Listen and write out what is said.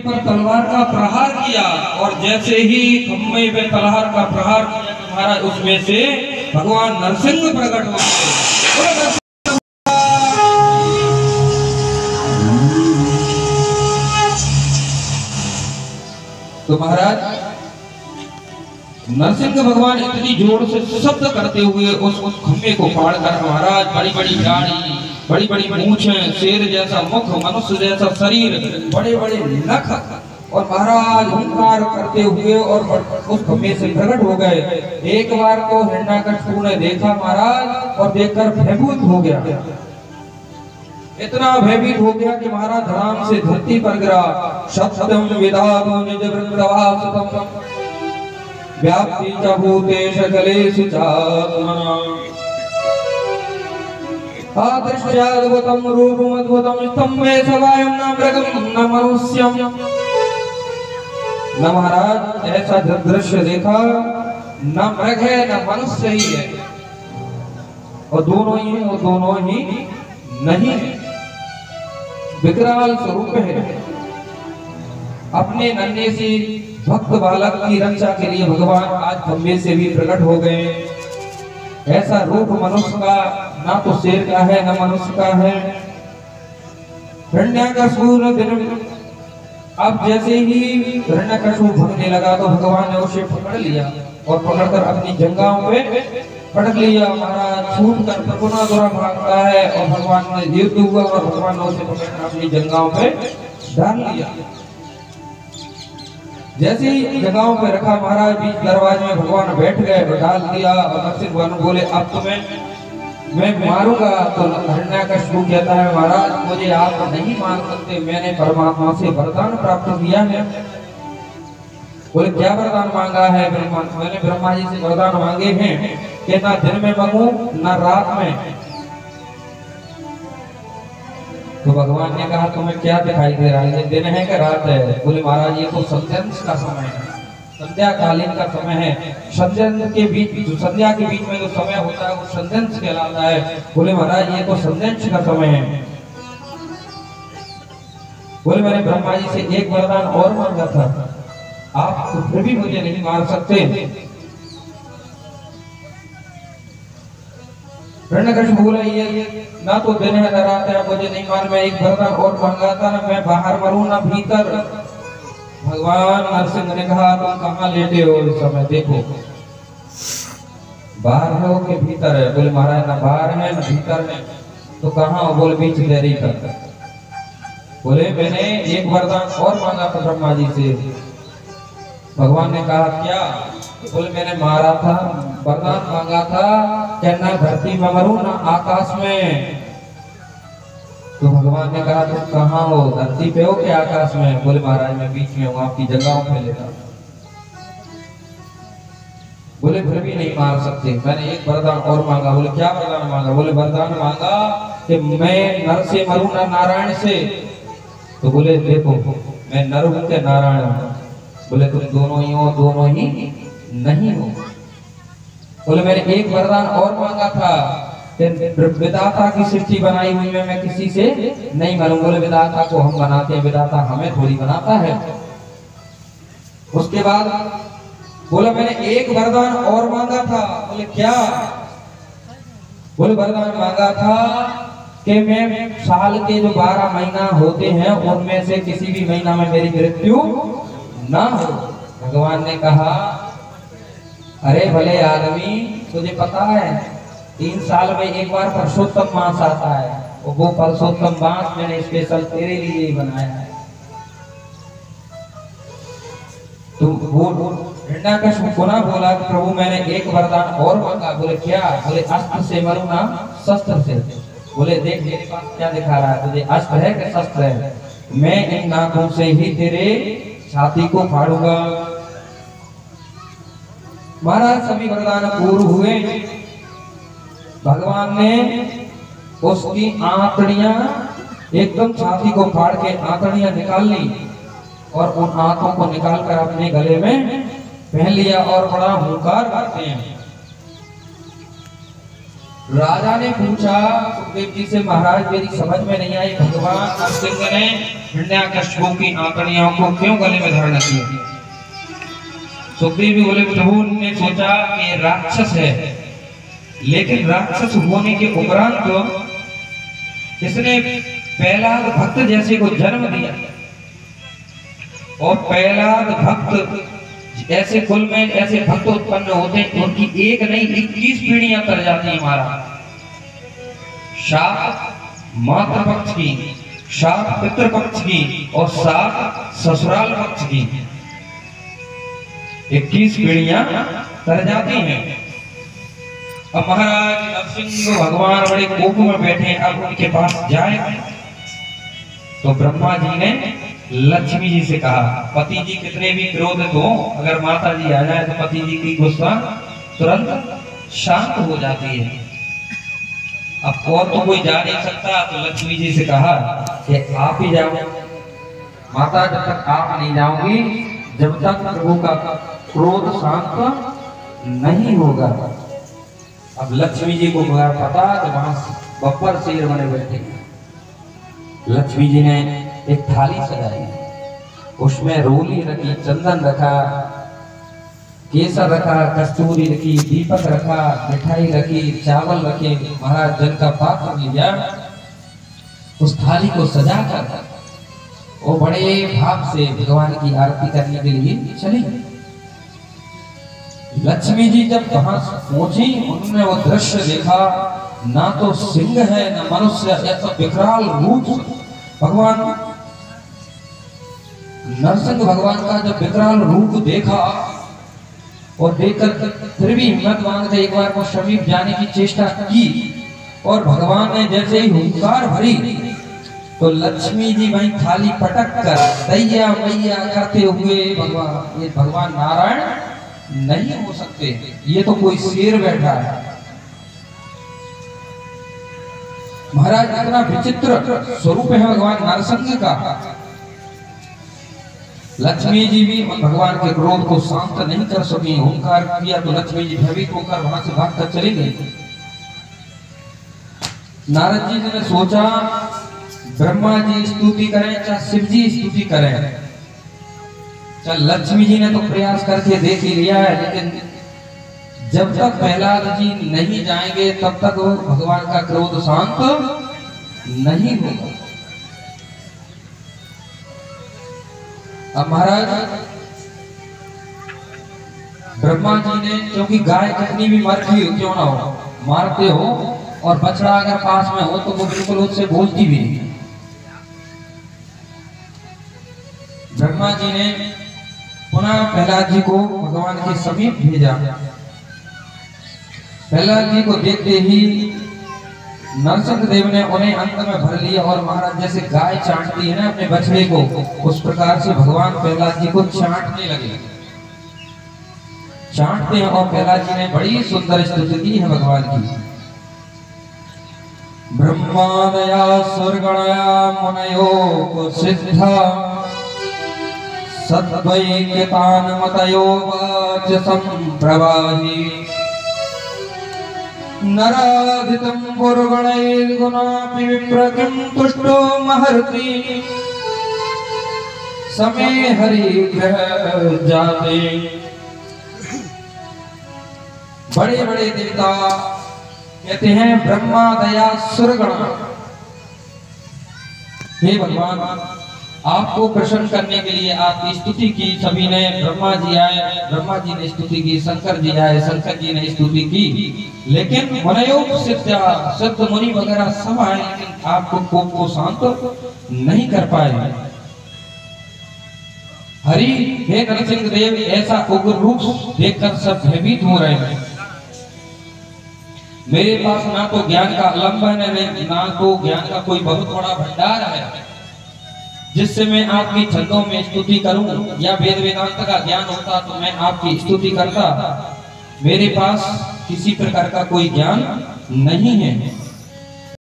पर तलवार का प्रहार किया और जैसे ही खम्भे पे तलवार का प्रहार किया महाराज उसमें से भगवान नरसिंह प्रकट हो गए। तो महाराज नरसिंह भगवान इतनी जोर से शब्द करते हुए उस खम्भे को फाड़ कर महाराज बड़ी बड़ी दाढ़ी, बड़ी बड़ी मूंछें, शेर जैसा मुख, मनुष्य जैसा शरीर, बड़े बड़े नख और महाराज हुंकार करते हुए और उस खम्भे से प्रकट हो गए। एक बार तो हिरण्यकशिपु ने देखा महाराज और देखकर भयभीत हो गया, इतना भयभीत हो गया कि महाराज धड़ाम से धरती पर गिरा। सत्यम विधातु निज वृंदवासतम व्याप्ति च भूतेश कलेषु चात्मना आदृश्याद्भुतं रूपमद्भुतं स्तम्भे सवायं न मृगं न मनुष्यं। न महाराज ऐसा दृश्य देखा, न मृग है न मनुष्य ही है, और दोनों ही है और दोनों ही नहीं है, विकराल स्वरूप है। अपने नन्हे से भक्त बालक की रक्षा के लिए भगवान आज खम्भे से भी प्रकट हो गए। ऐसा रूप मनुष्य का ना तो शेर का है ना मनुष्य का है। हिरण्यकशिपु ने अब जैसे ही हिरण्यकशिपु भगने लगा तो भगवान ने उसे पकड़ लिया और पकड़कर अपनी जंघाओं पे पटक लिया। महाराज छूट कर पुनः दूरा भागता है और भगवान ने युद्ध हुआ और भगवान ने उसे पकड़कर अपनी जंघाओं पे डाल लिया। जैसे ही जगहों पे रखा महाराज बीच दरवाजे में भगवान बैठ गए और डाल दिया और नरसिंह भगवान बोले अब तुम्हें मैं मारूंगा। तो हिरण्यकशिपु कहता है महाराज मुझे आप नहीं मार सकते, मैंने परमात्मा से वरदान प्राप्त किया है। बोले क्या वरदान मांगा है? मैंने ब्रह्मा जी से वरदान मांगे हैं कि ना दिन में मांगू ना रात में। तो भगवान ने कहा तुम्हें क्या दिखाई दे रहा है, ये दिन है कि रात है? बोले महाराज ये तो संध्या का समय है, संध्या कालीन का समय है। संध्या के बीच संध्या के बीच में जो समय होता है वो संध्या कहलाता है। बोले महाराज ये तो संध्या का समय है। बोले मैंने ब्रह्मा जी से एक वरदान और मांगा था, आप तो फिर भी मुझे नहीं मार सकते। हिरण्यकशिपु बोला ये ना तो दिन है ना रात है, मुझे नहीं मार। मैं एक वरदान और मांगा था ना मैं बाहर मरूं ना भीतर। भगवान नरसिंह ने कहा तुम कहाँ लेटे हो इस समय? देखो बाहर हो के भीतर है? बोले महाराज ना बाहर है ना भीतर है। तो कहाँ हो? बोले बीच देरी कर। बोले मैंने एक वरदान और मांगा था ब्रह्मा जी से। भगवान ने कहा क्या? बोले मैंने मारा था, वरदान मांगा था कि ना धरती में मरूं ना आकाश में। तो भगवान ने कहा तुम कहाँ हो? धरती पे हो कि आकाश में? बोले महाराज मैं बीच में हूँ, आपकी जगहों पे लेटा। बोले फिर भी नहीं मार सकते, मैंने एक वरदान और मांगा। बोले क्या वरदान मांगा? बोले वरदान मांगा कि मैं नर से मरूं ना नारायण से। तो बोले देखो मैं नर हूं के नारायण हूं। बोले तुम दोनों ही हो, दोनों ही नहीं हो। बोले मैंने एक वरदान और मांगा था, विधाता की सृष्टि बनाई हुई में मैं किसी से नहीं मरूं। बोले विधाता को हम बनाते हैं, विधाता हमें थोड़ी बनाता है। उसके बाद बोला मैंने एक वरदान और मांगा था। बोले क्या? बोले वरदान मांगा था कि मैं साल के जो 12 महीना होते हैं उनमें से किसी भी महीना में मेरी मृत्यु ना हो। भगवान ने कहा अरे भले आदमी तुझे पता है 3 साल में एक बार पुरुषोत्तम मास आता है, वो पुरुषोत्तम मास मैंने स्पेशल तेरे लिए ही बनाया है। तो वो हिरण्यकशिपु पुनः बोला कि प्रभु मैंने एक वरदान और मांगा। बोले क्या? बोले अस्त्र से मरूं ना शस्त्र से। बोले देख मेरे पास क्या दिखा रहा है, तुझे अस्त्र है कि शस्त्र है? मैं इन नाकों से ही तेरे छाती को फाड़ूंगा। महाराज सभी वरदान पूर्ण हुए। भगवान ने उसकी आंतड़ियां एकदम छाती को फाड़ के आंतड़ियां निकाल ली और उन आंतों को निकालकर अपने गले में पहन लिया और बड़ा हुंकार करते हैं राजा ने पूछा सुखदेव जी से, महाराज मेरी समझ में नहीं आई, भगवान नरसिंह ने हिरण्याकश्यप की आंकड़ियों को क्यों गले में धारण किया? सुखदेव जी बोले, प्रभु ने सोचा कि राक्षस है, लेकिन राक्षस होने के उपरांत इसने प्रहलाद भक्त जैसे को जन्म दिया, और प्रहलाद भक्त ऐसे कुल में ऐसे भक्त उत्पन्न होते हैं उनकी एक नहीं 21 पीढ़ियां कर जाती है। हमारा सात मातृपक्ष की, 7 पितृपक्ष की और 7 ससुराल पक्ष की 21 पीढ़ियां कर जाती हैं। अब महाराज नरसिंह भगवान बड़े कोप में बैठे, अब उनके पास जाए तो ब्रह्मा जी ने लक्ष्मी जी से कहा, पति जी कितने भी क्रोधित हो, अगर माता जी आ जाए तो पति जी की गुस्सा तुरंत शांत हो जाती है। अब और तो कोई जा नहीं सकता, तो लक्ष्मी जी से कहा कि आप ही जाओ। माता, जब तक आप नहीं जाओगी, जब तक प्रभु का क्रोध शांत नहीं होगा। अब लक्ष्मी जी को पता कि वहां बब्बर शेर बने बैठे। लक्ष्मी जी ने एक थाली सजाई, उसमें रोली रखी, चंदन रखा, केसर रखा, कस्तूरी रखी, दीपक रखा, मिठाई रखी, चावल रखे। महाराज जल का पात्र लिया, उस थाली को सजाकर वो बड़े भाव से भगवान की आरती करने के लिए चली। लक्ष्मी जी जब वहां पहुंची, उन्होंने वो दृश्य देखा, ना तो सिंह है ना मनुष्य, ऐसा विकराल रूप भगवान नरसिंह भगवान का जब विकराल रूप देखा, और देखकर फिर भी हिम्मत मांगते एक बार को समीप जाने की चेष्टा की, और भगवान ने जैसे ही हुंकार भरी तो लक्ष्मी जी वहीं थाली पटक कर दैया मैया करते हुए, भगवान ये भगवान नारायण नहीं हो सकते, ये तो कोई शेर बैठा है। महाराज इतना विचित्र स्वरूप है भगवान नरसिंह का। लक्ष्मी जी भी भगवान के क्रोध को शांत नहीं कर सकी, हुंकार किया तो लक्ष्मी जी भयभीत होकर वहां से भागकर चली गई। नारद जी ने सोचा ब्रह्मा जी स्तुति करें चाहे शिव जी स्तुति करें, चल लक्ष्मी जी ने तो प्रयास करके देख ही लिया है, लेकिन जब तक प्रहलाद जी नहीं जाएंगे तब तक वो भगवान का क्रोध शांत नहीं होगा। अब महाराज ब्रह्मा जी ने, क्योंकि गाय कितनी भी मरती हो क्यों ना हो, मारते हो और बछड़ा अगर पास में हो तो वो बिल्कुल उससे बोलती भी नहीं। ब्रह्मा जी ने पुनः प्रहलाद जी को भगवान के समीप भेजा। प्रहलाद जी को देखते ही नरसिंह देव ने उन्हें अंत में भर लिया, और महाराज जैसे गाय चाटती है ना अपने बछड़े को, उस प्रकार से भगवान प्रहलाद जी को चाटने लगे। चाटते हैं और प्रहलाद जी ने बड़ी सुंदर स्तुति की है भगवान की। ब्रह्मादया सुरगणया मुनयो को सिद्धा सद्वैक्यतान मतयो वाचसं प्रवाहि नराधितं गुरुगणैर्गुणापि विप्रकिं तुष्टो महर्षि समे हरिग्रह जाते। बड़े बड़े देवता कहते हैं ब्रह्मा दया सुरगण, हे भगवान आपको प्रसन्न करने के लिए आपकी स्तुति की। सभी ने, ब्रह्मा जी आए, ब्रह्मा जी ने स्तुति की, शंकर जी आए, शंकर जी ने स्तुति की, लेकिन मनयोग सिद्ध मुनि वगैरह सब आए, लेकिन आपको कोप को शांत नहीं कर पाए। हरि हे नरसिंह देव ऐसा उग्र रूप देखकर सब भयभीत हो रहे हैं। मेरे पास ना तो ज्ञान का आलंबन है, ना तो ज्ञान का कोई बहुत बड़ा भंडार है जिससे मैं आपकी छंदों में स्तुति करूं, या वेद वेदांत का ज्ञान होता तो मैं आपकी स्तुति करता। मेरे पास किसी प्रकार का कोई ज्ञान नहीं है।